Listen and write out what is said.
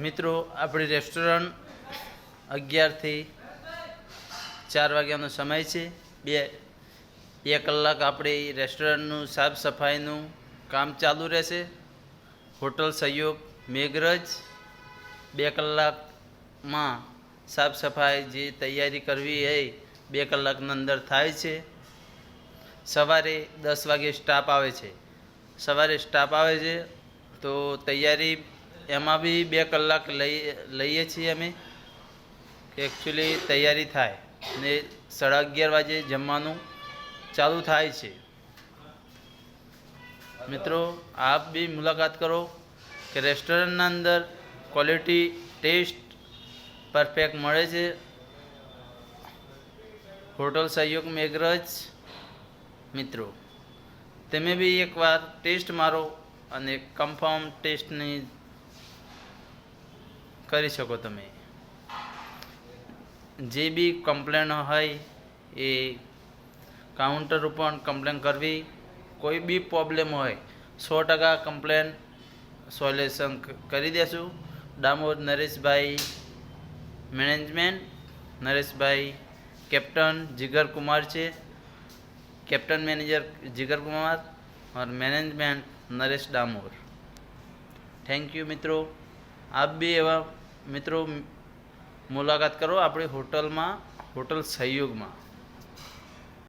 મિત્રો, આપણી રેસ્ટોરન્ટ 11 થી 4 વાગ્યાનો સમય છે. બે કલાક આપણી રેસ્ટોરન્ટનું સાફ સફાઈનું કામ ચાલુ રહેશે. હોટલ સહયોગ મેઘરજ 2 કલાકમાં સાફ સફાઈ જે તૈયારી કરવી એ 2 કલાકની અંદર થાય છે. સવારે 10 વાગે સ્ટાફ આવે છે. તો તૈયારી એમાં બી 2 કલાક લઈએ છીએ અમે. એકચ્યુઅલી તૈયારી થાય ને 11:30 વાગે જમવાનું ચાલુ થાય છે. મિત્રો, આપ બી મુલાકાત કરો કે રેસ્ટોરન્ટના અંદર ક્વોલિટી ટેસ્ટ પરફેક્ટ મળે છે. હોટલ સહયોગ મેઘરજ. મિત્રો, તમે બી એકવાર ટેસ્ટ મારો અને કન્ફર્મ ટેસ્ટની કરી શકો. તમે જે બી કમ્પ્લેન હોય એ કાઉન્ટર ઉપર કમ્પ્લેન કરવી. કોઈ બી પ્રોબ્લેમ હોય 100% કમ્પ્લેન સોલ્યુશન કરી દેશું. ડામોર નરેશભાઈ મેનેજમેન્ટ, નરેશભાઈ कैप्टन जिगर कुमार છે. कैप्टन मैनेजर जिगर कुमार और management Naresh Damor. Thank you મિત્રો. આપ બી એવા મિત્રો મુલાકાત કરો આપણી હોટલમાં, હોટલ સહયોગમાં.